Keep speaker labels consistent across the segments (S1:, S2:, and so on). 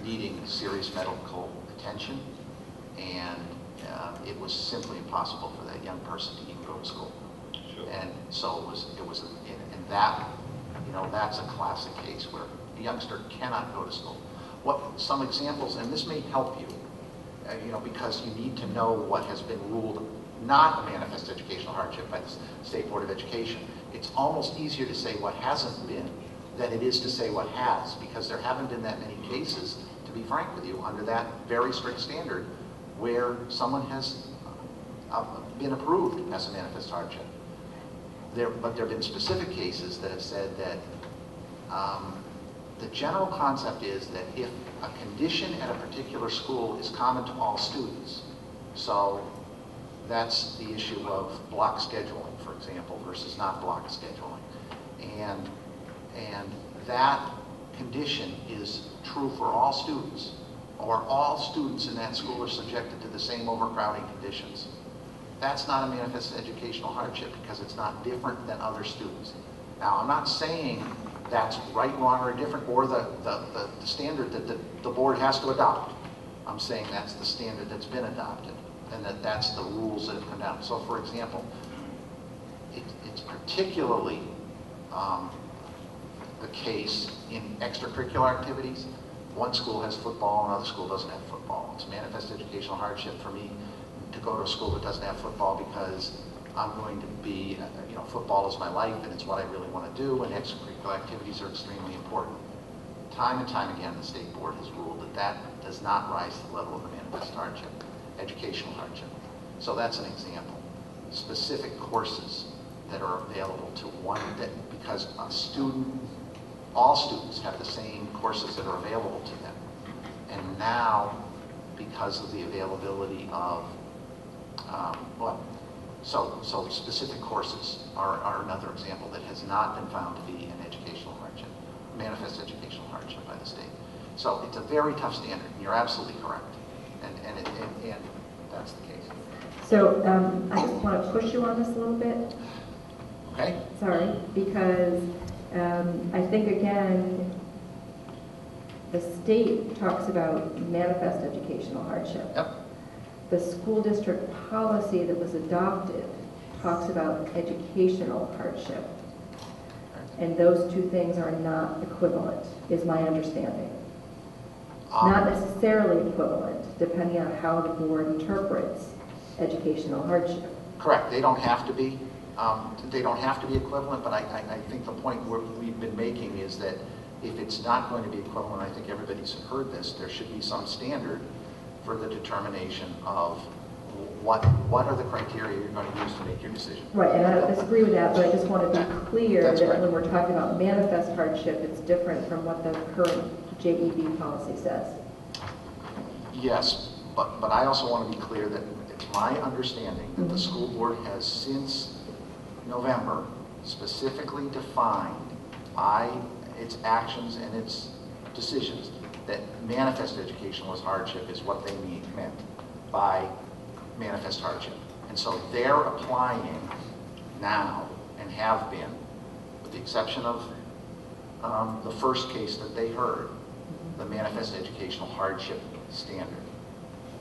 S1: needing serious medical attention, and it was simply impossible for that young person to even go to school.
S2: Sure.
S1: And so and that, that's a classic case where a youngster cannot go to school. Some examples, and this may help you, because you need to know what has been ruled not a manifest educational hardship by the State Board of Education. It's almost easier to say what hasn't been than it is to say what has, because there haven't been that many cases, to be frank with you, under that very strict standard where someone has been approved as a manifest hardship. But there have been specific cases that have said that the general concept is that if a condition at a particular school is common to all students, so that's the issue of block scheduling, for example, versus not block scheduling. And that condition is true for all students, or all students in that school are subjected to the same overcrowding conditions. That's not a manifest educational hardship because it's not different than other students. Now, I'm not saying that's right, wrong, or different, or the standard that the board has to adopt. I'm saying that's the standard that's been adopted, and that's the rules that have come down. So, for example, it's particularly the case in extracurricular activities. One school has football, another school doesn't have football. It's a manifest educational hardship for me to go to a school that doesn't have football because I'm going to be, football is my life and it's what I really want to do, and extracurricular activities are extremely important. Time and time again, the State Board has ruled that does not rise to the level of a manifest hardship, educational hardship. So that's an example. Specific courses that are available to one, that because all students have the same courses that are available to them. And now, because of the availability of, so specific courses are another example that has not been found to be an educational hardship, manifest educational hardship by the state. So it's a very tough standard, and you're absolutely correct. And that's the case.
S3: So I just want to push you on this a little bit.
S1: Okay.
S3: Sorry, because I think, again, the state talks about manifest educational hardship.
S1: Yep.
S3: The school district policy that was adopted talks about educational hardship. And those two things are not equivalent, is my understanding. Not necessarily equivalent, depending on how the board interprets educational hardship.
S1: Correct. They don't have to be. They don't have to be equivalent, but I think the point we've been making is that if it's not going to be equivalent, I think everybody's heard this, there should be some standard for the determination of what are the criteria you're going to use to make your decision.
S3: Right, and I don't disagree with that, but I just want to be clear
S1: That's
S3: that
S1: right.
S3: when we're talking about manifest hardship, it's different from what the current JEB policy says.
S1: Yes, but I also want to be clear that it's my understanding that the school board has since November specifically defined by its actions and its decisions that manifest educational hardship is what they meant by manifest hardship. And so they're applying now, and have been, with the exception of the first case that they heard, the manifest educational hardship standard.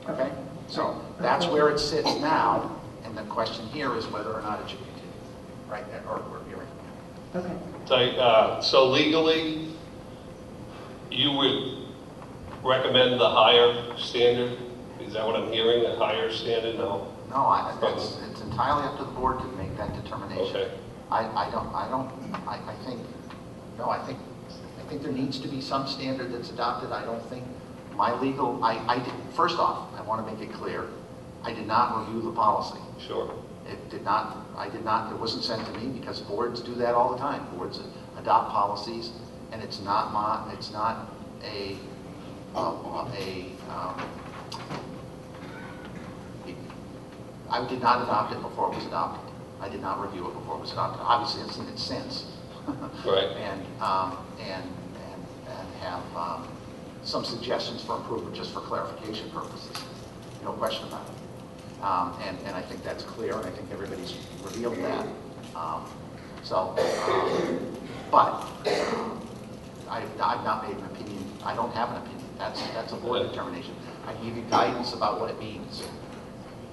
S1: Okay? So that's where it sits now, and the question here is whether or not it should continue. Right there, or you're right.
S3: Okay.
S2: So legally, you would recommend the higher standard? Is that what I'm hearing, a higher standard? No?
S1: No, it's entirely up to the board to make that determination.
S2: Okay.
S1: I think there needs to be some standard that's adopted. I don't think my legal, first off, I want to make it clear, I did not review the policy.
S2: Sure.
S1: It wasn't sent to me because boards do that all the time. Boards adopt policies, and it's not I did not adopt it before it was adopted. I did not review it before it was adopted. Obviously, I've seen it since.
S2: Right.
S1: And have some suggestions for improvement just for clarification purposes. No question about it. And I think that's clear, and I think everybody's revealed that. But I've not made an opinion. I don't have an opinion. That's a board determination. I give you guidance about what it means,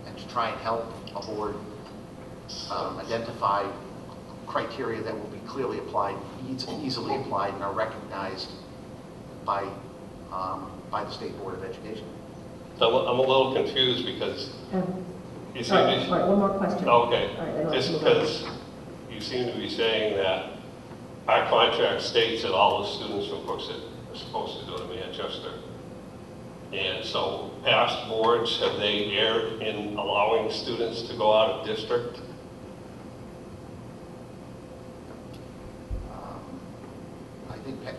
S1: and to try and help a board identify criteria that will be clearly applied, easily applied, and are recognized by the State Board of Education.
S2: So I'm a little confused because you seem
S3: all right, one more question.
S2: Okay,
S3: All right, then let's
S2: just
S3: move on.
S2: because you seem to be saying that our contract states that all the students from Crookston are supposed to go to Manchester. And so past boards, have they erred in allowing students to go out of district?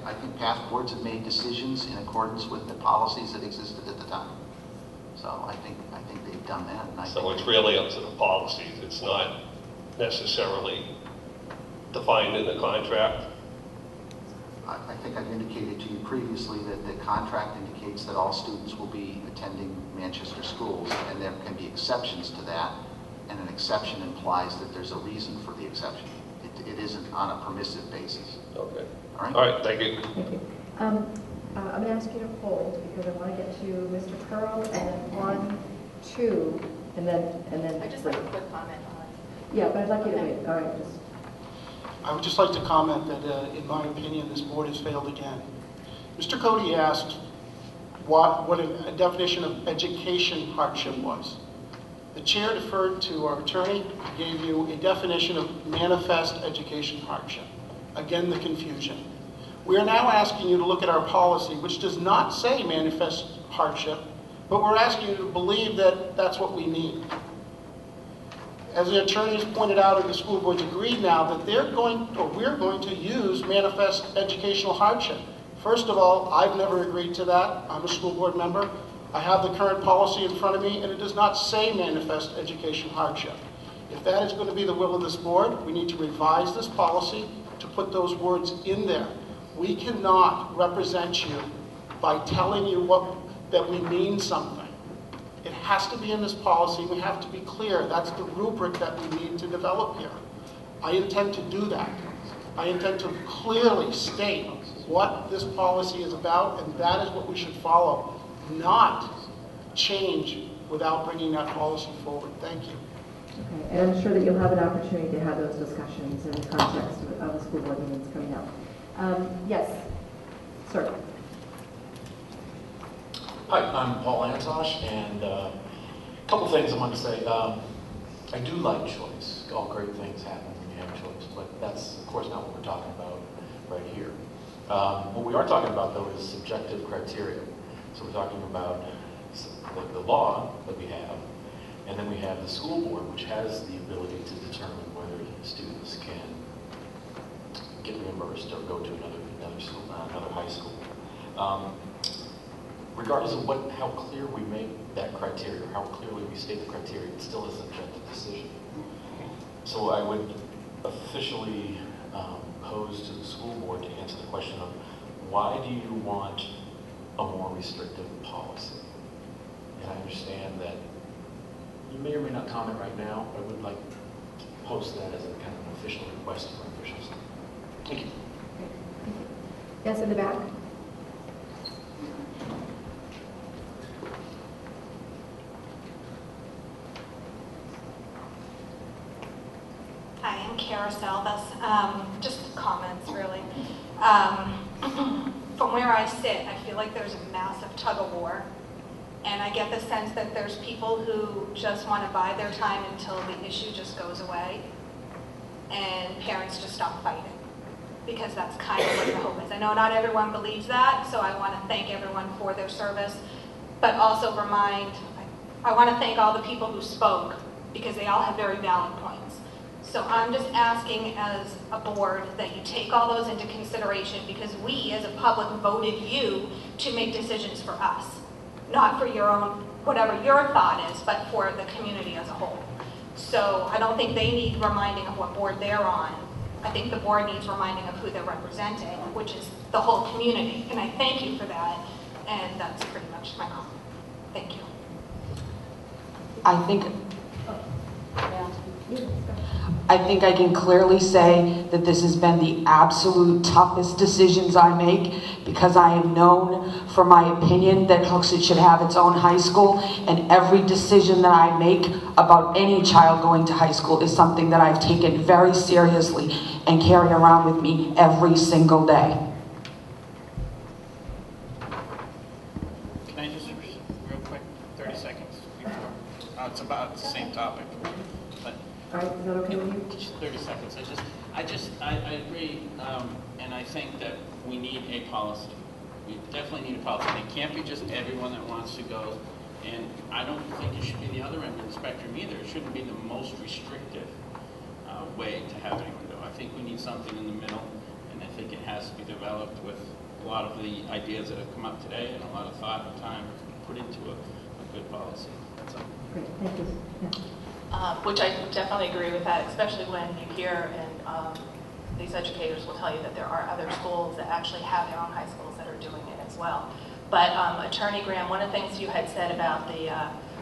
S1: I think past boards have made decisions in accordance with the policies that existed at the time. So I think they've done that. And
S2: So it's really up to the policies. It's not necessarily defined in the contract.
S1: I think I've indicated to you previously that the contract indicates that all students will be attending Manchester schools, and there can be exceptions to that, and an exception implies that there's a reason for the exception. It isn't on a permissive basis.
S2: Okay.
S1: All right?
S2: All right, thank you.
S3: Thank you. I'm going to ask you to hold because I want to get to Mr. Curl and then 1, 2, and then.
S4: I just
S3: 3.
S4: have a quick comment on.
S3: Yeah, but I'd like you to wait. All right, just.
S5: I would just like to comment that, in my opinion, this board has failed again. Mr. Cody asked what a definition of education hardship was. The chair deferred to our attorney, gave you a definition of manifest education hardship. Again, the confusion. We are now asking you to look at our policy, which does not say manifest hardship, but we're asking you to believe that that's what we mean. As the attorneys pointed out, and the school boards agreed now, that we're going to use manifest educational hardship. First of all, I've never agreed to that. I'm a school board member. I have the current policy in front of me, and it does not say manifest education hardship. If that is going to be the will of this board, we need to revise this policy to put those words in there. We cannot represent you by telling you that we mean something. It has to be in this policy. We have to be clear. That's the rubric that we need to develop here. I intend to do that. I intend to clearly state what this policy is about, and that is what we should follow, not change without bringing that policy forward. Thank you.
S3: Okay, and I'm sure that you'll have an opportunity to have those discussions in the context of the school board meetings coming up. Yes, sir.
S6: Hi, I'm Paul Antosh, and a couple things I want to say. I do like choice. All great things happen when you have choice, but that's, of course, not what we're talking about right here. What we are talking about, though, is subjective criteria. So we're talking about the law that we have, and then we have the school board, which has the ability to determine whether students can get reimbursed or go to another school, another high school. Regardless of how clear we make that criteria, or how clearly we state the criteria, it's still a subjective decision. So I would officially pose to the school board to answer the question of why do you want a more restrictive policy? And I understand that you may or may not comment right now, but I would like to post that as a kind of an official request from officials. Thank you.
S3: Yes, in the back.
S4: Hi, I'm Kara Salvas. Just comments, really. From where I sit, I feel like there's a massive tug of war. And I get the sense that there's people who just want to bide their time until the issue just goes away. And parents just stop fighting. Because that's kind of what the hope is. I know not everyone believes that, so I want to thank everyone for their service. But also I want to thank all the people who spoke, because they all have very valid points. So I'm just asking as a board that you take all those into consideration, because we as a public voted you to make decisions for us. Not for your own, whatever your thought is, but for the community as a whole. So I don't think they need reminding of what board they're on. I think the board needs reminding of who they're representing, which is the whole community. And I thank you for that. And that's pretty much my comment. Thank you.
S7: I think, yeah. I think I can clearly say that this has been the absolute toughest decisions I make, because I am known for my opinion that Hooksett should have its own high school, and every decision that I make about any child going to high school is something that I've taken very seriously and carry around with me every single day.
S8: Can I just, real quick, 30 seconds before? It's about the same topic, but
S3: All right, is that okay with you?
S8: just 30 seconds. I agree, and I think that we need a policy. We definitely need a policy. It can't be just everyone that wants to go, and I don't think it should be the other end of the spectrum either. It shouldn't be the most restrictive way to have anyone go. I think we need something in the middle, and I think it has to be developed with a lot of the ideas that have come up today and a lot of thought and time put into a good policy. That's all.
S3: Great, thank you. Yeah.
S9: Which I definitely agree with that, especially when you hear, and these educators will tell you that there are other schools that actually have their own high schools that are doing it as well. But Attorney Graham, one of the things you had said about the,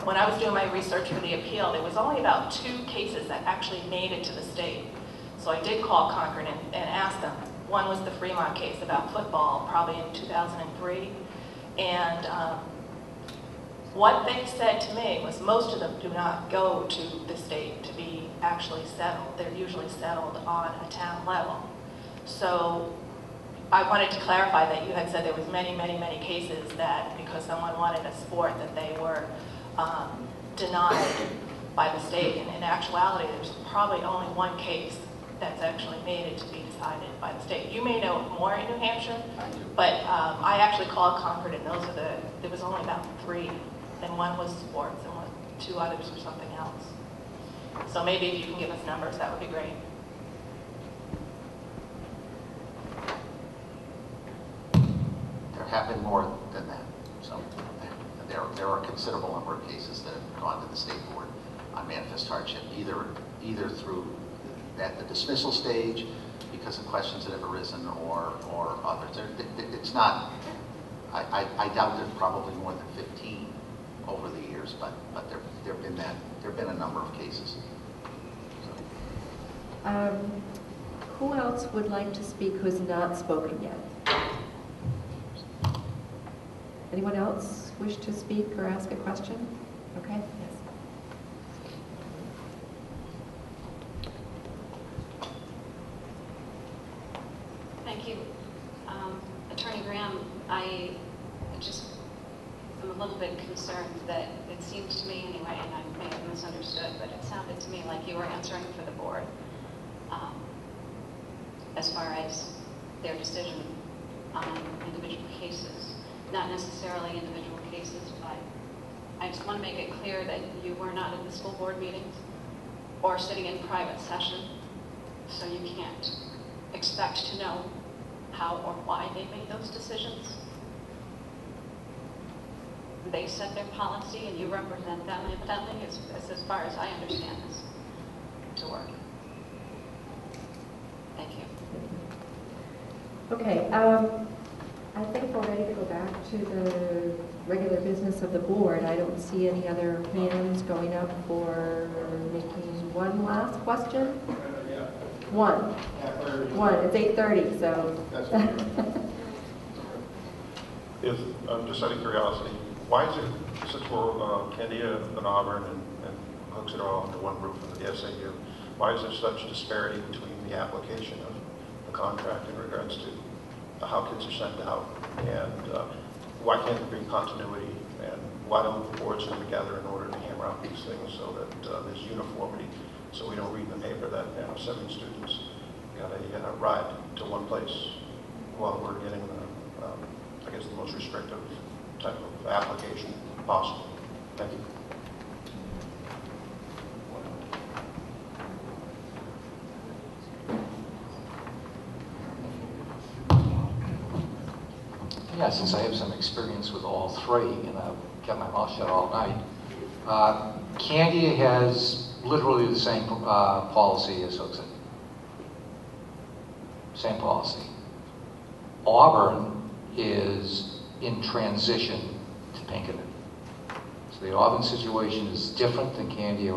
S9: when I was doing my research for the appeal, there was only about 2 cases that actually made it to the state. So I did call Concord and ask them. One was the Fremont case about football, probably in 2003. And what they said to me was most of them do not go to the state to be actually settled. They're usually settled on a town level. So I wanted to clarify that you had said there was many, many, many cases that because someone wanted a sport that they were denied by the state. And in actuality, there's probably only 1 case that's actually made it to be decided by the state. You may know more in New Hampshire, but I actually called Concord, and there was only about 3. And 1 was sports, and 2 others were something else. So maybe if you can give us numbers, that would be great.
S1: There have been more than that. So there are a considerable number of cases that have gone to the state board on manifest hardship, either through at the dismissal stage because of questions that have arisen or others. It's not, I doubt there's probably more than 15 over the years, but there have been a number of cases. So.
S3: Who else would like to speak who has not spoken yet? Anyone else wish to speak or ask a question? Okay, yes.
S10: Thank you. Attorney Graham, I'm a little bit concerned that it seems to me anyway, and I may have misunderstood, but it sounded to me like you were answering for the board as far as their decision on individual cases. Not necessarily individual cases, but I just want to make it clear that you were not in the school board meetings or sitting in private session, so you can't expect to know how or why they made those decisions. They set their policy and you represent them, evidently, as far as I understand this to work. Thank you.
S3: Okay, I think we're ready to go back to the regular business of the board. I don't see any other hands going up for making one last question. One. It's 8:30, so.
S11: If, just out of curiosity, why is it, since we're Candia and Auburn and Hooksett are all under one roof under the SAU, why is there such disparity between the application of the contract in regards to how kids are sent out? And why can't there be continuity? And why don't the boards come together in order to hammer out these things so that there's uniformity, so we don't read in the paper that 7 students got a ride to one place while we're getting the, I guess, the most restrictive type of application possible. Thank you.
S12: Yeah, since I have some experience with all 3, and I've kept my mouth shut all night, Candia has literally the same policy as Hooksett. Same policy. Auburn is in transition to Pinkerton. So the Auburn situation is different than Candia